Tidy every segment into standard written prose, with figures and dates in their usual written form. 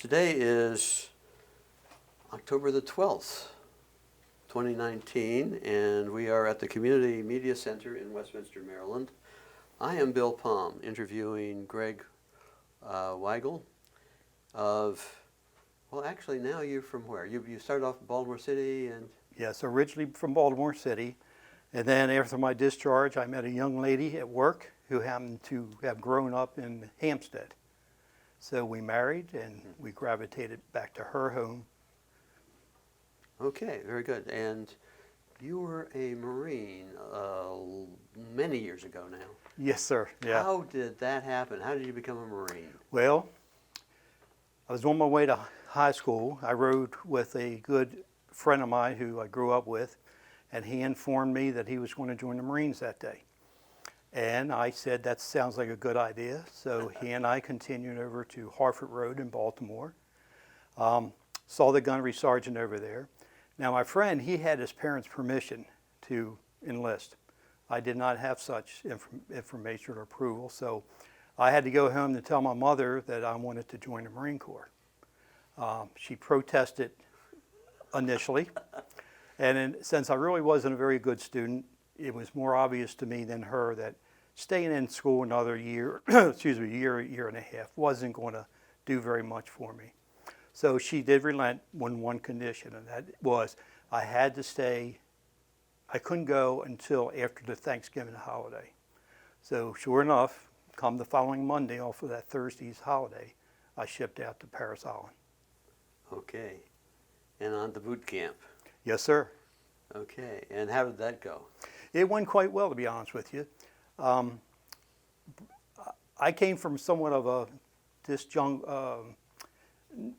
Today is October the 12th, 2019, and we are at the Community Media Center in Westminster, Maryland. I am Bill Palm, interviewing Greg Wiegel of, well, actually now you're from where? You started off in Baltimore City and... Yes, originally from Baltimore City, and then after my discharge I met a young lady at work who happened to have grown up in Hampstead. So we married and we gravitated back to her home. Okay, very good. And you were a Marine many years ago now. Yes, sir. Yeah. How did that happen? How did you become a Marine? Well, I was on my way to high school. I rode with a good friend of mine who I grew up with, and he informed me that he was going to join the Marines that day. And I said, that sounds like a good idea. So he and I continued over to Harford Road in Baltimore. Saw the gunnery sergeant over there. Now my friend, he had his parents' permission to enlist. I did not have such information or approval, so I had to go home to tell my mother that I wanted to join the Marine Corps. She protested initially, and then, since I really wasn't a very good student, it was more obvious to me than her that staying in school another year, year and a half wasn't going to do very much for me. So she did relent on one condition, and that was I had to stay. I couldn't go until after the Thanksgiving holiday. So sure enough, come the following Monday off of that Thursday's holiday, I shipped out to Parris Island. Okay. And on to boot camp. Yes, sir. Okay. And how did that go? It went quite well, to be honest with you. I came from somewhat of a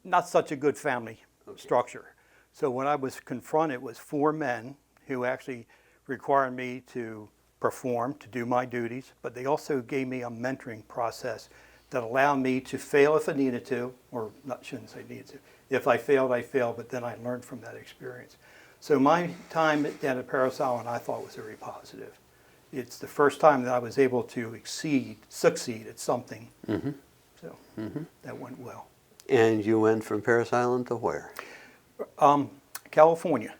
not such a good family structure. So when I was confronted with 4 men who actually required me to perform, to do my duties, but they also gave me a mentoring process that allowed me to fail if I needed to, or not, shouldn't say needed to. If I failed, I failed, but then I learned from that experience. So my time down at Parris Island I thought was very positive. It's the first time that I was able to succeed at something. Mm-hmm. So that went well. And you went from Parris Island to where? California,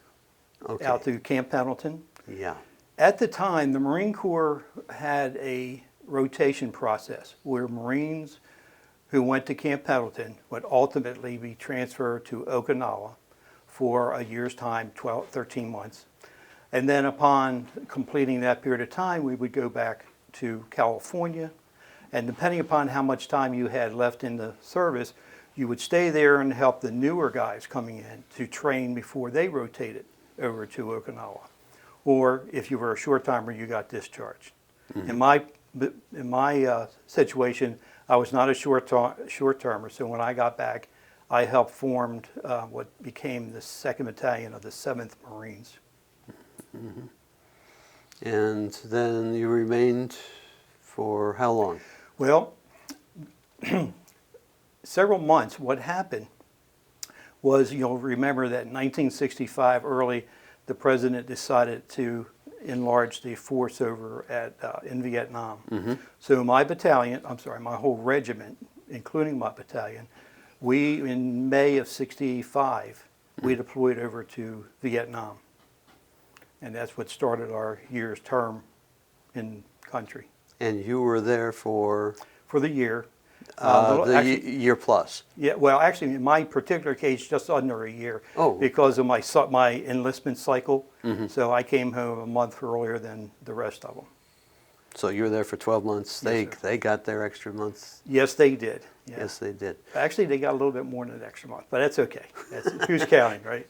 Okay. out to Camp Pendleton. Yeah. At the time, the Marine Corps had a rotation process where Marines who went to Camp Pendleton would ultimately be transferred to Okinawa for a year's time, 13 months. And then upon completing that period of time, we would go back to California. And depending upon how much time you had left in the service, you would stay there and help the newer guys coming in to train before they rotated over to Okinawa. Or if you were a short-timer, you got discharged. Mm-hmm. In my situation, I was not a short-termer, so when I got back, I helped form what became the 2nd Battalion of the 7th Marines. Mm-hmm. And then you remained for how long? Well, several months. What happened was, you'll remember that in 1965 early, the president decided to enlarge the force over in Vietnam. Mm-hmm. So my whole regiment, including my battalion, we, in May of '65, we deployed over to Vietnam. And that's what started our year's term in country. And you were there for? For the year. Year plus? Yeah, well, actually, in my particular case, just under a year. Oh. Because of my enlistment cycle. Mm-hmm. So I came home a month earlier than the rest of them. So you were there for 12 months. Yes, they got their extra months? Yes, they did. Yeah. Yes, they did. Actually, they got a little bit more than an extra month, but that's okay. Who's counting, right?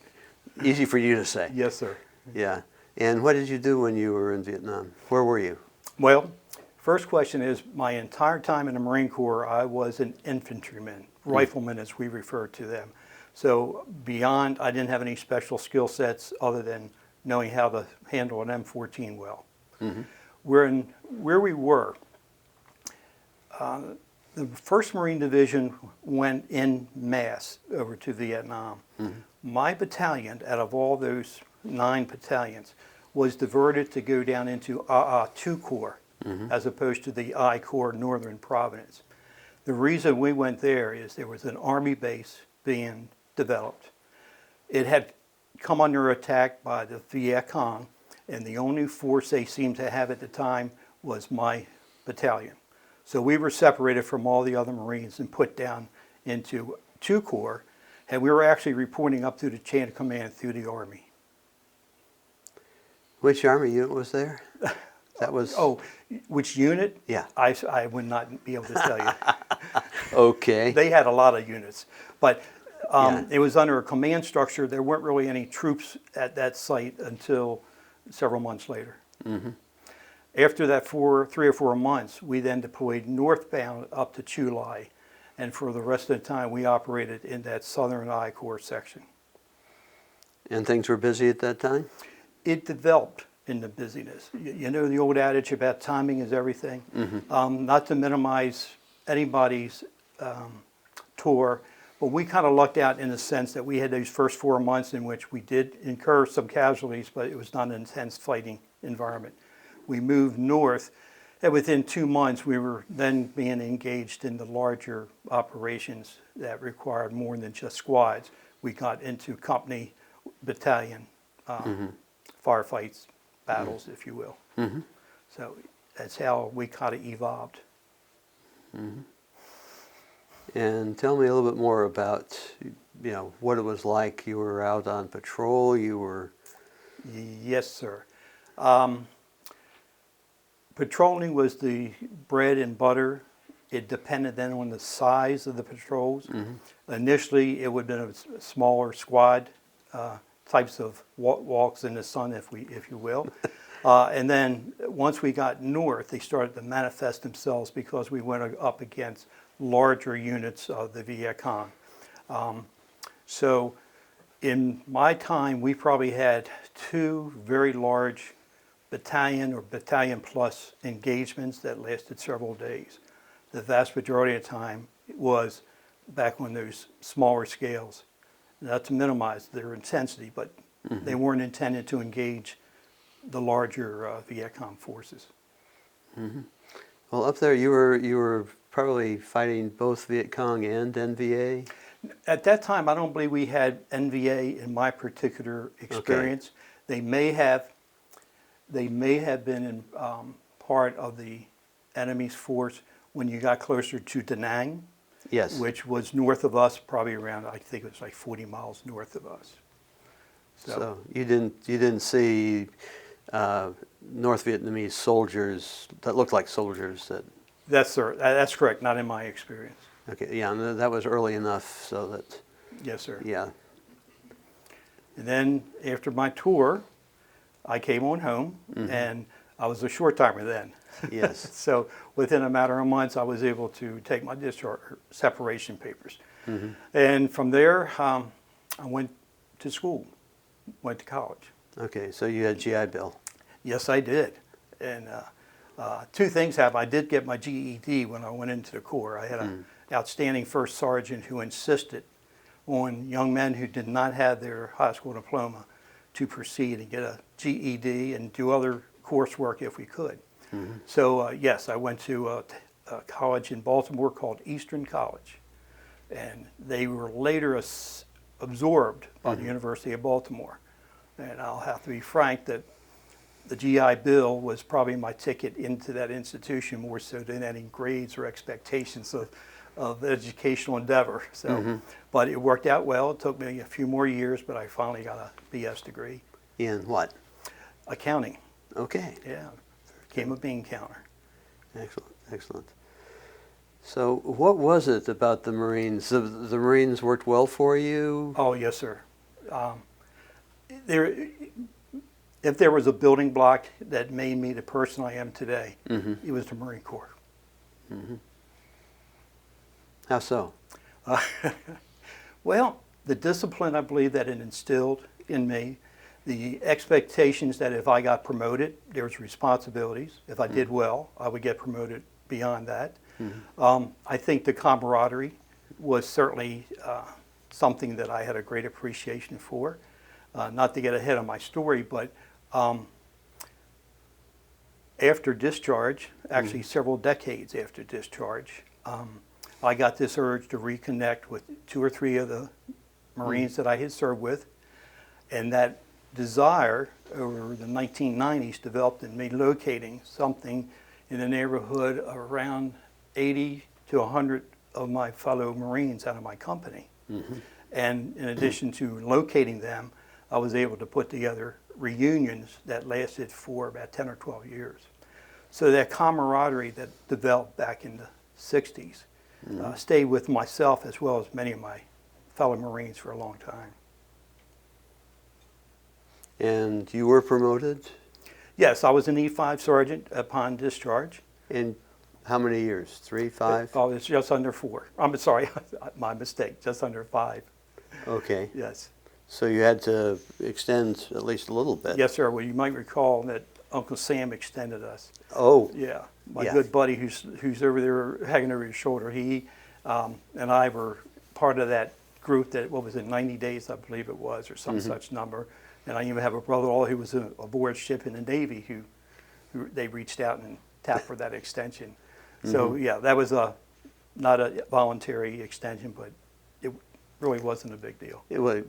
Easy for you to say. Yes, sir. Yeah. And what did you do when you were in Vietnam? Where were you? Well, first question is, my entire time in the Marine Corps, I was an infantryman, rifleman as we refer to them. So I didn't have any special skill sets other than knowing how to handle an M14 well. Mm-hmm. Where we were, the 1st Marine Division went en masse over to Vietnam. Mm-hmm. My battalion, out of all those 9 battalions, was diverted to go down into II Corps, as opposed to the I Corps Northern Province. The reason we went there is there was an Army base being developed. It had come under attack by the Viet Cong, and the only force they seemed to have at the time was my battalion. So we were separated from all the other Marines and put down into 2 corps, and we were actually reporting up through the chain of command through the Army. Which Army unit was there? That was... Oh, which unit? Yeah. I would not be able to tell you. Okay. They had a lot of units, but Yeah. it was under a command structure. There weren't really any troops at that site until several months later. Mm-hmm. After that 3 or 4 months, we then deployed northbound up to Chu Lai, and for the rest of the time we operated in that southern I Corps section. And things were busy at that time? It developed in the busyness. You know the old adage about timing is everything? Mm-hmm. Not to minimize anybody's tour, but we kind of lucked out in the sense that we had those first 4 months in which we did incur some casualties, but it was not an intense fighting environment. We moved north, and within 2 months we were then being engaged in the larger operations that required more than just squads. We got into company, battalion, firefights, battles, if you will. Mm-hmm. So that's how we kind of evolved. Mm-hmm. And tell me a little bit more about, what it was like. You were out on patrol, you were... Yes, sir. Patrolling was the bread and butter. It depended then on the size of the patrols. Mm-hmm. Initially, it would have been a smaller squad, types of walks in the sun, if you will. And then once we got north, they started to manifest themselves because we went up against larger units of the Viet Cong. So in my time, we probably had 2 very large battalion or battalion plus engagements that lasted several days. The vast majority of the time was back on those smaller scales. Not to minimize their intensity, but mm-hmm. they weren't intended to engage the larger Viet Cong forces. Mm-hmm. Well, up there you were probably fighting both Viet Cong and NVA? At that time, I don't believe we had NVA in my particular experience. Okay. They may have been in part of the enemy's force when you got closer to Da Nang. Yes. Which was north of us, probably around, I think it was like 40 miles north of us. So you didn't see North Vietnamese soldiers that looked like soldiers that... That's correct, not in my experience. Okay, yeah, and that was early enough so that... Yes, sir. Yeah. And then after my tour, I came on home, mm-hmm. and I was a short timer then. Yes. So within a matter of months, I was able to take my discharge separation papers. Mm-hmm. And from there, I went to school, went to college. Okay, so you had GI Bill. Yes, I did. And 2 things happened. I did get my GED when I went into the Corps. I had an outstanding first sergeant who insisted on young men who did not have their high school diploma to proceed and get a GED and do other coursework if we could. Mm-hmm. So yes, I went to a college in Baltimore called Eastern College, and they were later absorbed by the University of Baltimore. And I'll have to be frank that the GI Bill was probably my ticket into that institution more so than any grades or expectations of educational endeavor. So, but it worked out well. It took me a few more years, but I finally got a BS degree. In what? Accounting. Okay. Yeah. Became a bean counter. Excellent, excellent. So what was it about the Marines? The Marines worked well for you? Oh, yes, sir. If there was a building block that made me the person I am today, it was the Marine Corps. Mm-hmm. How so? Well, the discipline I believe that it instilled in me, the expectations that if I got promoted, there was responsibilities. If I did well, I would get promoted beyond that. I think the camaraderie was certainly something that I had a great appreciation for. Not to get ahead of my story, but after discharge, actually several decades after discharge, I got this urge to reconnect with 2 or 3 of the Marines that I had served with, and that desire over the 1990s developed in me locating something in the neighborhood of around 80 to 100 of my fellow Marines out of my company. And in addition to locating them, I was able to put together reunions that lasted for about 10 or 12 years. So that camaraderie that developed back in the 60s stayed with myself as well as many of my fellow Marines for a long time. And you were promoted? Yes, I was an E5 sergeant upon discharge. In how many years? 3, 5? Oh, it's just under 4. I'm sorry, my mistake, just under 5. Okay. Yes. So you had to extend at least a little bit. Yes, sir. Well, you might recall that Uncle Sam extended us. Oh. Yeah. My Yeah. good buddy who's over there hanging over his shoulder, he and I were part of that group that, what was it, 90 days, I believe it was, or some such number. And I even have a brother-in-law who was aboard ship in the Navy who they reached out and tapped for that extension. So, yeah, that was not a voluntary extension, but it really wasn't a big deal.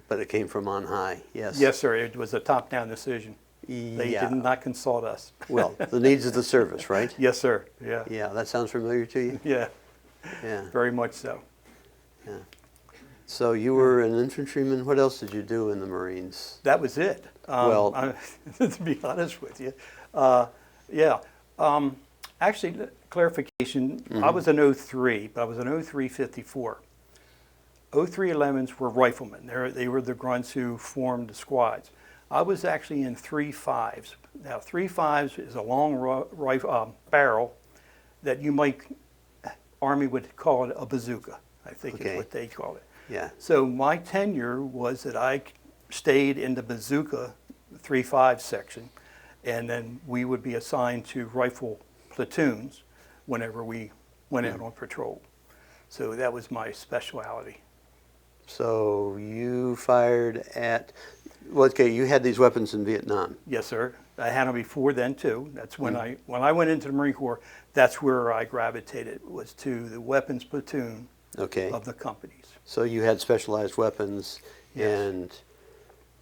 But it came from on high, yes. Yes, sir. It was a top-down decision. They Yeah. did not consult us. Well, the needs of the service, right? Yes, sir. Yeah. Yeah, that sounds familiar to you? Yeah, Yeah. very much so. So you were an infantryman. What else did you do in the Marines? That was it. To be honest with you, yeah. Actually, clarification. I was an 03, but I was an 0354. 0311s were riflemen. They were the grunts who formed the squads. I was actually in 35s. Now, 35s is a long barrel that you might, Army would call it a bazooka, I think is what they call it. Yeah. So my tenure was that I stayed in the bazooka 3-5 section, and then we would be assigned to rifle platoons whenever we went out on patrol. So that was my specialty. So you fired at, well, okay, you had these weapons in Vietnam. Yes, sir. I had them before then too. That's when when I went into the Marine Corps, that's where I gravitated, was to the weapons platoon Okay. of the companies. So you had specialized weapons, Yes. and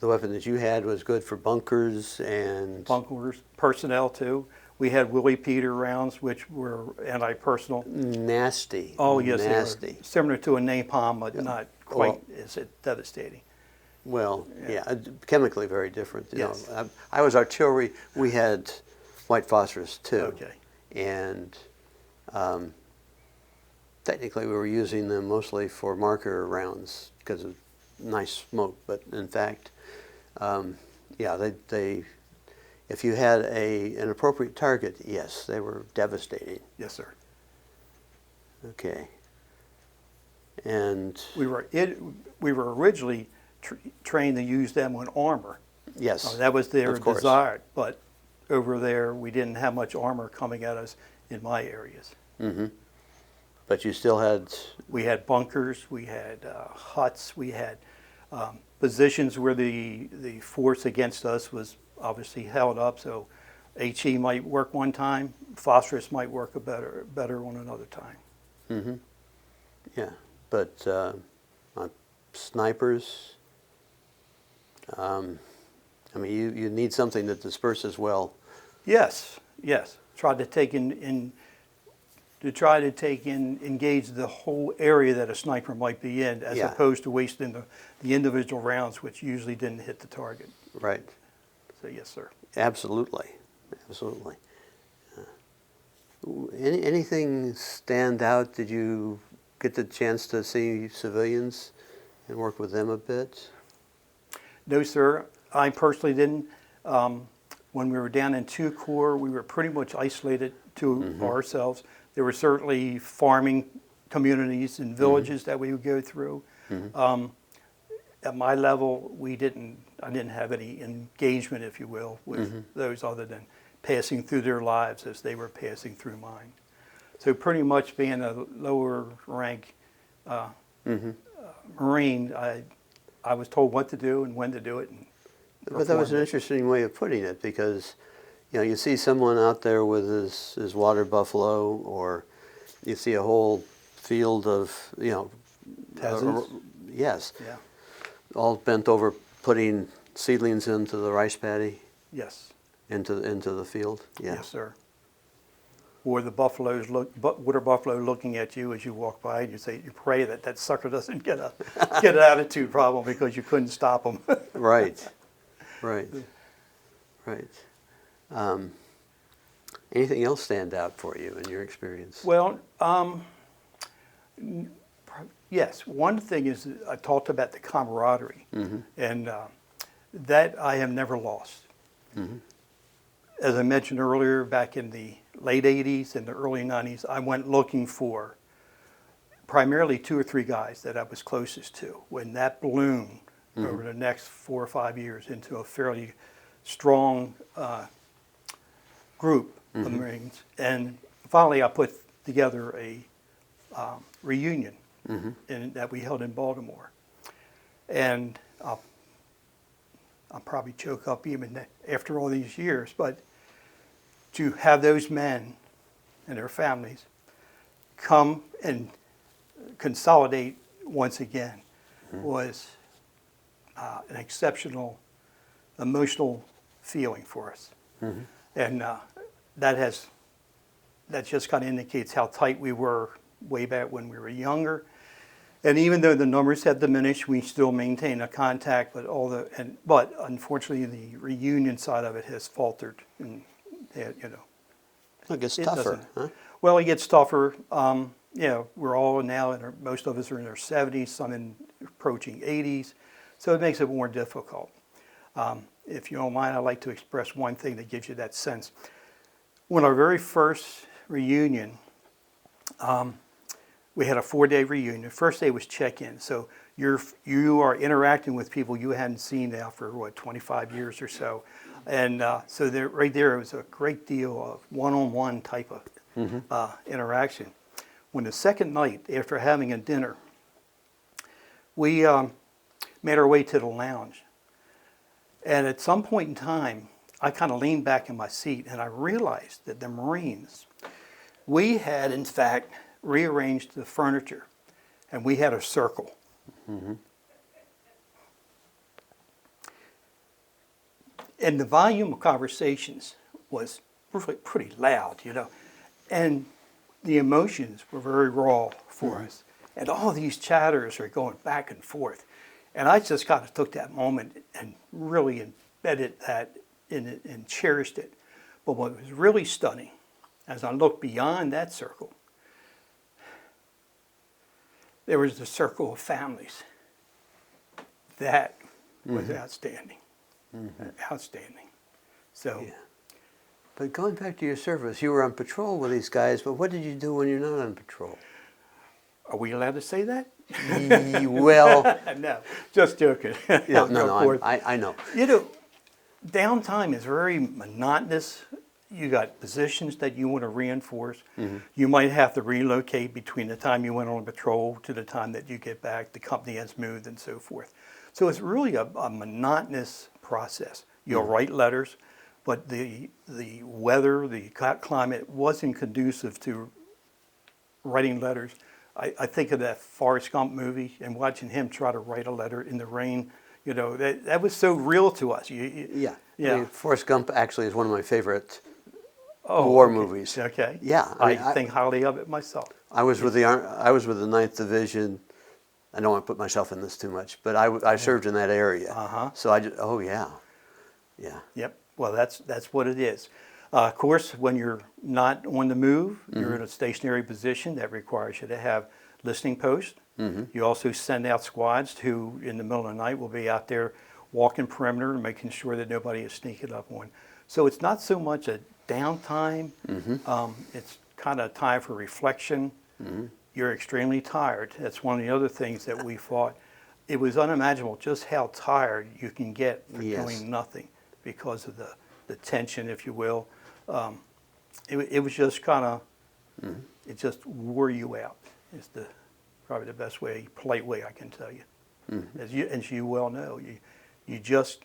the weapon that you had was good for bunkers and... Bunkers, personnel too. We had Willie Peter rounds, which were anti-personal. Nasty. Oh, yes, Nasty. they were similar to a napalm, but not quite as devastating. Well, yeah, chemically very different. You Yes. know, I was artillery. We had white phosphorus too. Okay. And technically we were using them mostly for marker rounds because of nice smoke. But in fact, yeah, they if you had an appropriate target, yes, they were devastating. Yes, sir. Okay. And We were originally trained to use them on armor. yes, That was their of course. desire, but over there we didn't have much armor coming at us in my areas. But you still had... We had bunkers, we had huts, we had positions where the force against us was obviously held up. So HE might work one time, phosphorus might work better on another time. Yeah, but snipers, I mean, you need something that disperses well. Yes, yes. Tried to take engage the whole area that a sniper might be in, as Yeah. opposed to wasting the individual rounds, which usually didn't hit the target. Right. So yes, sir. Absolutely, absolutely. Anything stand out? Did you get the chance to see civilians and work with them a bit? No, sir. I personally didn't. When we were down in 2 Corps, we were pretty much isolated to ourselves. There were certainly farming communities and villages that we would go through. At my level, I didn't have any engagement, if you will, with those other than passing through their lives as they were passing through mine. So pretty much being a lower rank Marine, I was told what to do and when to do it. And But that was an performed it. interesting way of putting it, because you see someone out there with his water buffalo, or you see a whole field of, Peasants? yes, Yeah. all bent over putting seedlings into the rice paddy, Yes. into the field. Yeah. Yes, sir. Or the buffaloes water buffalo looking at you as you walk by, and you pray that that sucker doesn't get an attitude problem because you couldn't stop him. Right. Right. Right. Anything else stand out for you in your experience? Well, yes. One thing is I talked about the camaraderie, and that I have never lost. As I mentioned earlier, back in the late 80s and the early 90s, I went looking for primarily 2 or 3 guys that I was closest to. When that bloomed over the next 4 or 5 years into a fairly strong group of Marines, and finally I put together a reunion that we held in Baltimore. And I'll probably choke up even after all these years, but to have those men and their families come and consolidate once again was an exceptional emotional feeling for us. And that just kind of indicates how tight we were way back when we were younger. And even though the numbers have diminished, we still maintain a contact. But unfortunately, the reunion side of it has faltered. And It gets tougher, huh? Well, it gets tougher. We're all now most of us are in our 70s, some approaching 80s, so it makes it more difficult. If you don't mind, I'd like to express one thing that gives you that sense. When our very first reunion, we had a 4-day reunion. The first day was check-in. So you are interacting with people you hadn't seen now for 25 years or so. And so right there was a great deal of one-on-one type of interaction. When the second night, after having a dinner, we made our way to the lounge. And at some point in time, I kind of leaned back in my seat and I realized that the Marines, we had in fact rearranged the furniture, and we had a circle. And the volume of conversations was pretty loud, and the emotions were very raw for us. And all these chatters are going back and forth. And I just kind of took that moment and really embedded that in it and cherished it. But what was really stunning, as I looked beyond that circle, there was the circle of families. That was outstanding. Outstanding. So, Yeah. But going back to your service, you were on patrol with these guys, but what did you do when you're not on patrol? are we allowed to say that? Well, No, just joking. no, I know. Downtime is very monotonous. You got positions that you want to reinforce. You might have to relocate between the time you went on patrol to the time that you get back. The company has moved and so forth. So it's really a monotonous process. You'll write letters, but the weather, the climate wasn't conducive to writing letters. I think of that Forrest Gump movie and watching him try to write a letter in the rain. That was so real to us. Yeah. Yeah. I mean, Forrest Gump actually is one of my favorite Oh, war okay. movies. Okay. Yeah, I think highly of it myself. I was with the 9th Division. I don't want to put myself in this too much, but I served in that area. So oh yeah. Yep. Well, that's what it is. Of course, when you're not on the move, you're in a stationary position that requires you to have listening posts. You also send out squads who, in the middle of the night, will be out there walking perimeter and making sure that nobody is sneaking up on. So it's not so much a downtime. It's kind of time for reflection. You're extremely tired. That's one of the other things that we fought. It was unimaginable just how tired you can get for doing nothing because of the tension, if you will. It was just kind of, it just wore you out. Is probably the best way, polite way I can tell you. As you well know, you just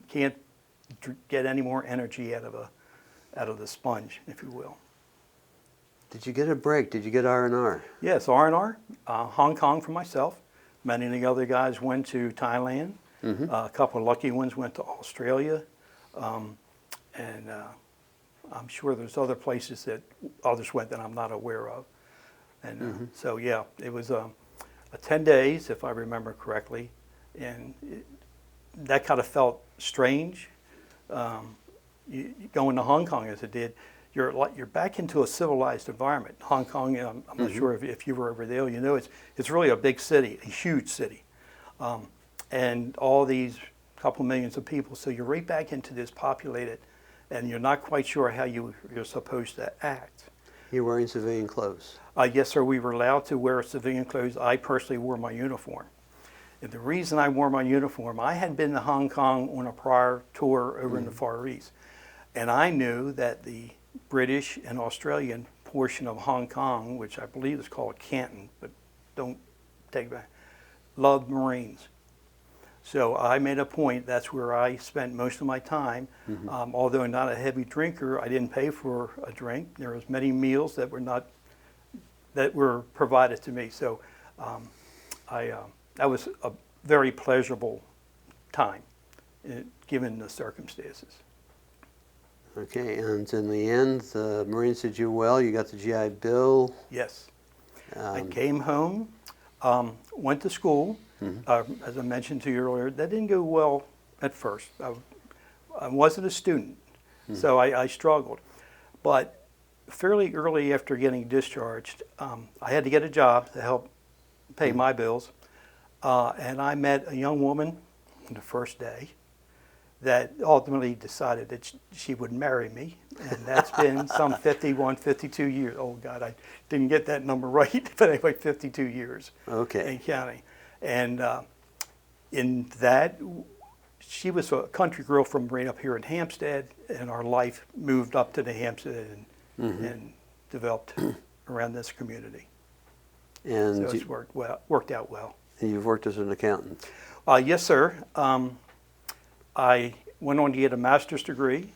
can't get any more energy out of the sponge, if you will. Did you get a break? Did you get R&R? Yes, R&R, Hong Kong for myself. Many of the other guys went to Thailand. A couple of lucky ones went to Australia. And I'm sure there's other places that others went that I'm not aware of. And so, yeah, it was a 10 days, if I remember correctly. And that kind of felt strange. Going to Hong Kong as it did, you're back into a civilized environment. Hong Kong, I'm not sure if you were over there, you know, it's really a big city, a huge city. And all these couple millions of people, so you're right back into this populated, and you're not quite sure how you're supposed to act. You're wearing civilian clothes? Yes, sir, we were allowed to wear civilian clothes. I personally wore my uniform. And the reason I wore my uniform, I had been to Hong Kong on a prior tour over in the Far East, and I knew that the British and Australian portion of Hong Kong, which I believe is called Canton, but don't take it back, loved Marines. So I made a point, that's where I spent most of my time. Although not a heavy drinker, I didn't pay for a drink. There was many meals that were provided to me. So that was a very pleasurable time, given the circumstances. Okay, and in the end, the Marines did you well. You got the GI Bill. Yes. I came home, went to school. As I mentioned to you earlier, that didn't go well at first. I wasn't a student, so I struggled. But fairly early after getting discharged, I had to get a job to help pay my bills. And I met a young woman on the first day that ultimately decided that she would marry me. And that's been some 51, 52 years. Oh, God, I didn't get that number right, but anyway, 52 years in counting. And in that, she was a country girl from right up here in Hampstead, and our life moved up to the Hampstead and developed around this community. And so it's worked out well. And you've worked as an accountant? Yes, sir. I went on to get a master's degree,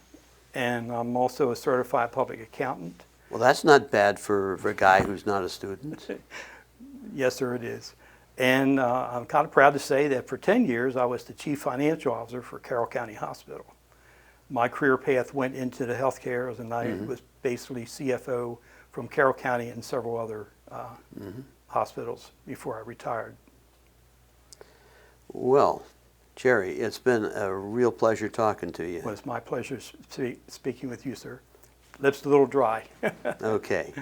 and I'm also a certified public accountant. Well, that's not bad for a guy who's not a student. Yes, sir, it is. And I'm kind of proud to say that for 10 years, I was the chief financial officer for Carroll County Hospital. My career path went into the healthcare, and I was basically CFO from Carroll County and several other hospitals before I retired. Well, Jerry, it's been a real pleasure talking to you. Well, it's my pleasure speaking with you, sir. Lips a little dry. Okay.